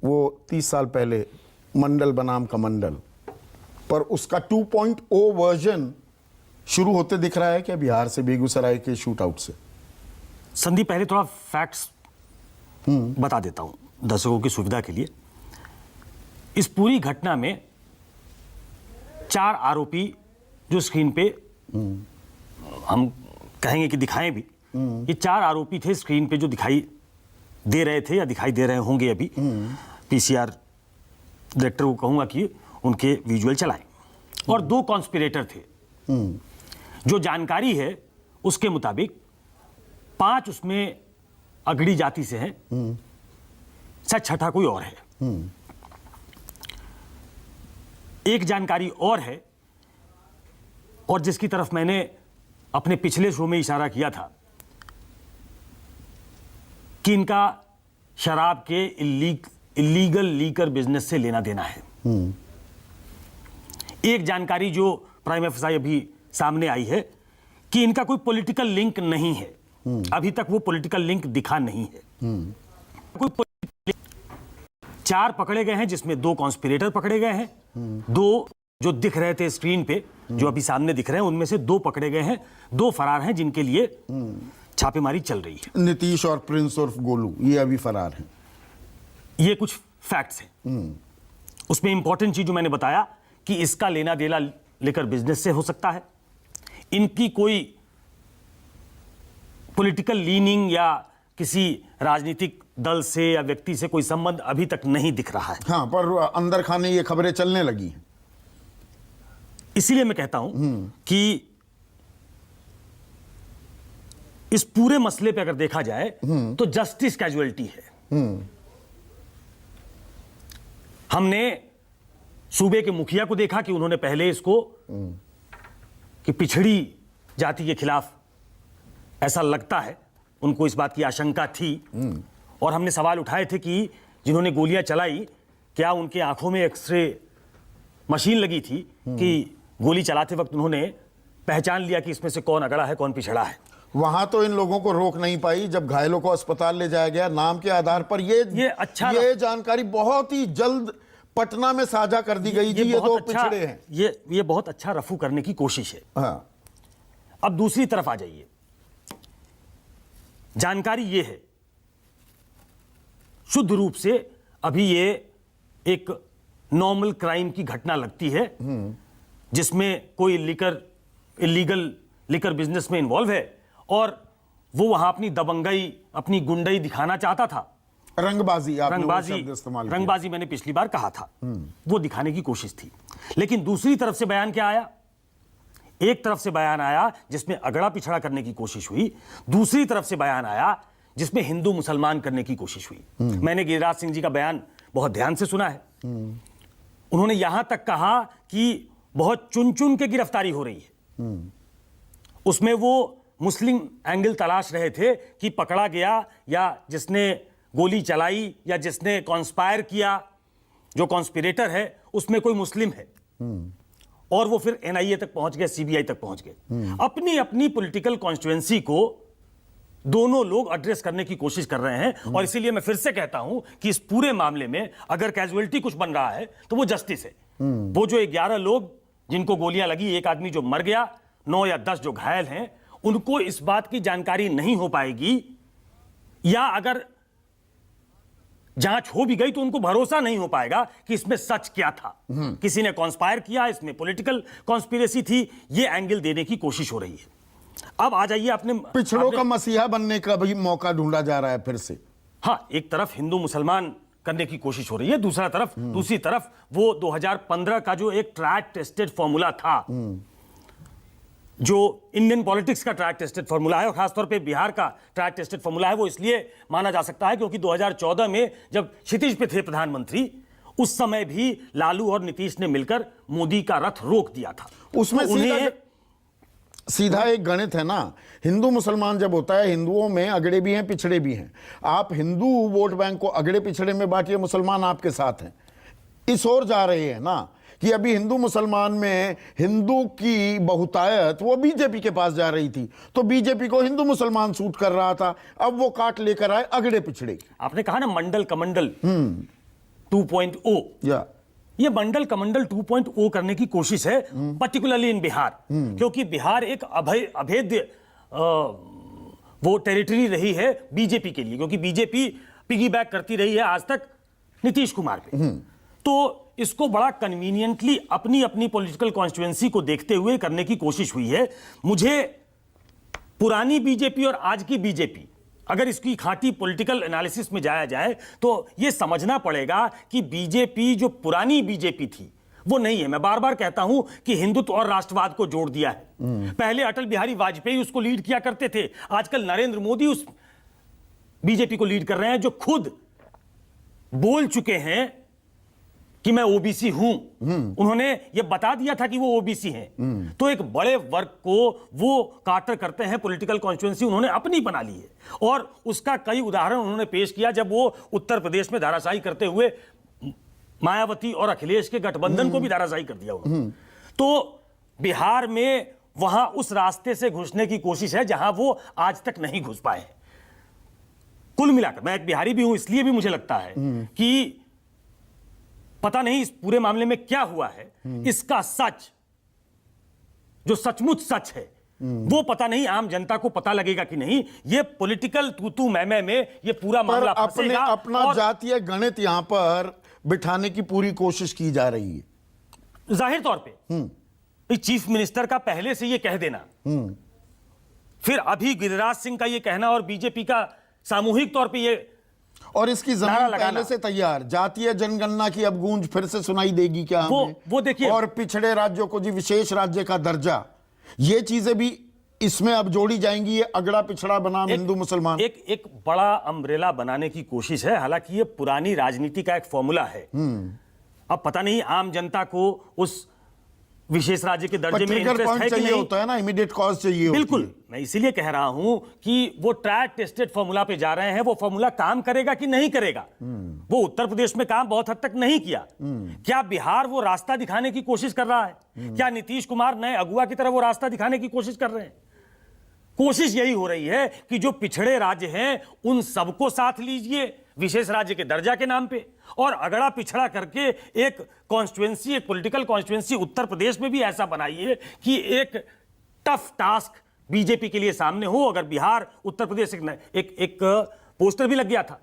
वो 30 साल पहले मंडल बनाम कमंडल, पर उसका 2.0 वर्जन शुरू होते दिख रहा है क्या बिहार से, बेगूसराय के शूट आउट से? संदीप, पहले थोड़ा फैक्ट्स बता देता हूं दर्शकों की सुविधा के लिए। इस पूरी घटना में 4 आरोपी जो स्क्रीन पे हम कहेंगे कि दिखाएं भी, ये 4 आरोपी थे स्क्रीन पे जो दिखाई दे रहे थे या दिखाई दे रहे होंगे अभी। पीसीआर डायरेक्टर को कहूंगा कि उनके विजुअल चलाएं। और 2 कॉन्स्पिरेटर थे। जो जानकारी है उसके मुताबिक 5 उसमें अगड़ी जाति से हैं, शायद छठा कोई और है। एक जानकारी और है, और जिसकी तरफ मैंने अपने पिछले शो में इशारा किया था कि इनका शराब के इलीगल लीकर बिजनेस से लेना देना है। एक जानकारी जो प्राइम एफएसआई अभी सामने आई है कि इनका कोई पॉलिटिकल लिंक नहीं है। अभी तक वो पॉलिटिकल लिंक दिखा नहीं है। कोई 4 पकड़े गए हैं, जिसमें 2 कॉन्स्पिरेटर पकड़े गए हैं। 2 जो दिख रहे थे स्क्रीन पे, जो अभी सामने दिख रहे हैं, उनमें से 2 पकड़े गए हैं। 2 फरार हैं जिनके लिए छापेमारी चल रही है। नीतीश और प्रिंस उर्फ गोलू ये अभी फरार हैं। ये कुछ फैक्ट्स हैं। उसमें इंपॉर्टेंट चीज जो मैंने बताया कि इसका लेना देना लेकर बिजनेस से हो सकता है। इनकी कोई पॉलिटिकल लीनिंग या किसी राजनीतिक दल से या व्यक्ति से कोई संबंध अभी तक नहीं दिख रहा है। हाँ, पर अंदर खाने ये खबरें चलने लगी हैं। इसीलिए मैं कहता हूं कि इस पूरे मसले पे अगर देखा जाए तो जस्टिस कैजुअलिटी है। हमने सूबे के मुखिया को देखा कि उन्होंने पहले इसको कि पिछड़ी जाति के खिलाफ, ऐसा लगता है उनको इस बात की आशंका थी, और हमने सवाल उठाए थे कि जिन्होंने गोलियां चलाई क्या उनके आंखों में एक्सरे मशीन लगी थी कि गोली चलाते वक्त उन्होंने पहचान लिया कि इसमें से कौन अगड़ा है कौन पिछड़ा है। वहां तो इन लोगों को रोक नहीं पाई जब घायलों को अस्पताल ले जाया गया नाम के आधार पर। ये जानकारी बहुत ही जल्द पटना में साझा कर दी गई जी, ये 2 पिछड़े हैं। ये बहुत अच्छा रफू करने की कोशिश है। हाँ। अब दूसरी तरफ आ जाइए। जानकारी ये है शुद्ध रूप से अभी ये एक नॉर्मल क्राइम की घटना लगती है, जिसमें कोई इलीगल लिकर बिजनेस में इन्वॉल्व है, और वो वहां अपनी दबंगई, अपनी गुंडई दिखाना चाहता था। रंगबाजी मैंने पिछली बार कहा था, वो दिखाने की कोशिश थी। लेकिन दूसरी तरफ से बयान क्या आया? एक तरफ से बयान आया जिसमें अगड़ा पिछड़ा करने की कोशिश हुई, दूसरी तरफ से बयान आया जिसमें हिंदू मुसलमान करने की कोशिश हुई। मैंने गिरिराज सिंह जी का बयान बहुत ध्यान से सुना है। उन्होंने यहां तक कहा कि बहुत चुन चुन के गिरफ्तारी हो रही है। उसमें वो मुस्लिम एंगल तलाश रहे थे कि पकड़ा गया या जिसने गोली चलाई या जिसने कॉन्स्पायर किया, जो कॉन्स्पिरेटर है, उसमें कोई मुस्लिम है। और वो फिर एनआईए तक पहुंच गए, सीबीआई तक पहुंच गए। अपनी अपनी पॉलिटिकल कॉन्स्टिट्यूएंसी को दोनों लोग एड्रेस करने की कोशिश कर रहे हैं। और इसीलिए मैं फिर से कहता हूं कि इस पूरे मामले में अगर कैजुअलिटी कुछ बन रहा है तो वो जस्टिस है। वो जो 11 लोग जिनको गोलियां लगी, एक आदमी जो मर गया, 9 या 10 जो घायल हैं, उनको इस बात की जानकारी नहीं हो पाएगी, या अगर जांच हो भी गई तो उनको भरोसा नहीं हो पाएगा कि इसमें सच क्या था। किसी ने कॉन्स्पायर किया, इसमें पॉलिटिकल कॉन्स्पिरेसी थी, ये एंगल देने की कोशिश हो रही है। अब आ जाइए अपने पिछड़ों का मसीहा बनने का भी मौका ढूंढा जा रहा है फिर से। हाँ, एक तरफ हिंदू मुसलमान करने की कोशिश हो रही है, दूसरी तरफ वो 2015 का जो एक ट्राइड टेस्टेड फॉर्मूला था, जो इंडियन पॉलिटिक्स का ट्राइड टेस्टेड फॉर्मूला है, और खासतौर पे बिहार का ट्राइड टेस्टेड फॉर्मूला है, वो इसलिए माना जा सकता है क्योंकि 2014 में जब क्षितिज पे थे प्रधानमंत्री, उस समय भी लालू और नीतीश ने मिलकर मोदी का रथ रोक दिया था। उसमें तो उन्हें सीधा एक गणित है ना, हिंदू मुसलमान जब होता है, हिंदुओं में अगड़े भी हैं पिछड़े भी हैं। आप हिंदू वोट बैंक को अगड़े पिछड़े में बांटिए, मुसलमान आपके साथ हैं। इस ओर जा रहे हैं ना कि अभी हिंदू मुसलमान में हिंदू की बहुतायत वो बीजेपी के पास जा रही थी, तो बीजेपी को हिंदू मुसलमान सूट कर रहा था, अब वो काट लेकर आए अगड़े पिछड़े। आपने कहा ना मंडल कमंडल, 2.0, या ये मंडल कमंडल 2.0 करने की कोशिश है, पर्टिकुलरली इन बिहार, क्योंकि बिहार एक अभेद्य वो टेरिटरी रही है बीजेपी के लिए, क्योंकि बीजेपी पिगीबैक करती रही है आज तक नीतीश कुमार पे। तो इसको बड़ा कन्वीनियंटली अपनी अपनी पॉलिटिकल कॉन्स्टिट्यूएंसी को देखते हुए करने की कोशिश हुई है। मुझे पुरानी बीजेपी और आज की बीजेपी, अगर इसकी खाटी पॉलिटिकल एनालिसिस में जाया जाए तो यह समझना पड़ेगा कि बीजेपी जो पुरानी बीजेपी थी वो नहीं है। मैं बार बार कहता हूं कि हिंदुत्व और राष्ट्रवाद को जोड़ दिया है। पहले अटल बिहारी वाजपेयी उसको लीड किया करते थे, आजकल नरेंद्र मोदी उस बीजेपी को लीड कर रहे हैं जो खुद बोल चुके हैं कि मैं ओबीसी हूं। उन्होंने यह बता दिया था कि वो ओबीसी हैं। तो एक बड़े वर्ग को वो काटर करते हैं, पॉलिटिकल कॉन्स्टिट्यूएंसी उन्होंने अपनी बना ली है और उसका कई उदाहरण उन्होंने पेश किया जब वो उत्तर प्रदेश में धाराशाही करते हुए मायावती और अखिलेश के गठबंधन को भी धाराशाही कर दिया उन्होंने। तो बिहार में वहां उस रास्ते से घुसने की कोशिश है जहां वो आज तक नहीं घुस पाए। कुल मिलाकर मैं एक बिहारी भी हूं, इसलिए भी मुझे लगता है कि पता नहीं इस पूरे मामले में क्या हुआ है, इसका सच जो सचमुच सच है वो पता नहीं आम जनता को पता लगेगा कि नहीं। ये पॉलिटिकल तू मैं में ये पूरा मामला अपने अपना जातीय गणित यहां पर बिठाने की पूरी कोशिश की जा रही है। जाहिर तौर पे चीफ मिनिस्टर का पहले से ये कह देना, फिर अभी गिरिराज सिंह का ये कहना और बीजेपी का सामूहिक तौर पे ये, और इसकी जमीन पहले से तैयार। जातीय जनगणना की अब गूंज फिर से सुनाई देगी क्या हमें? वो देखिए, और पिछड़े राज्यों को जी विशेष राज्य का दर्जा, ये चीजें भी इसमें अब जोड़ी जाएंगी। ये अगड़ा पिछड़ा बनाम हिंदू मुसलमान एक बड़ा अम्ब्रेला बनाने की कोशिश है। हालांकि ये पुरानी राजनीति का एक फॉर्मूला है। अब पता नहीं आम जनता को उस विशेष राज्य के दर्जे में इंटरेस्ट है कि नहीं होता है ना, इमीडिएट कॉज चाहिए। बिल्कुल, मैं इसीलिए कह रहा हूं कि वो ट्राई टेस्टेड फॉर्मूला पे जा रहे हैं। वो फॉर्मूला काम करेगा कि नहीं करेगा, वो उत्तर प्रदेश में काम बहुत हद तक नहीं किया। क्या बिहार वो रास्ता दिखाने की कोशिश कर रहा है? क्या नीतीश कुमार नए अगुआ की तरह वो रास्ता दिखाने की कोशिश कर रहे हैं? कोशिश यही हो रही है कि जो पिछड़े राज्य हैं उन सबको साथ लीजिए विशेष राज्य के दर्जा के नाम पे, और अगड़ा पिछड़ा करके एक कॉन्स्टिट्यूएंसी, एक पॉलिटिकल कॉन्स्टिट्यूएंसी उत्तर प्रदेश में भी ऐसा बनाइए कि एक टफ टास्क बीजेपी के लिए सामने हो। अगर बिहार उत्तर प्रदेश एक पोस्टर भी लग गया था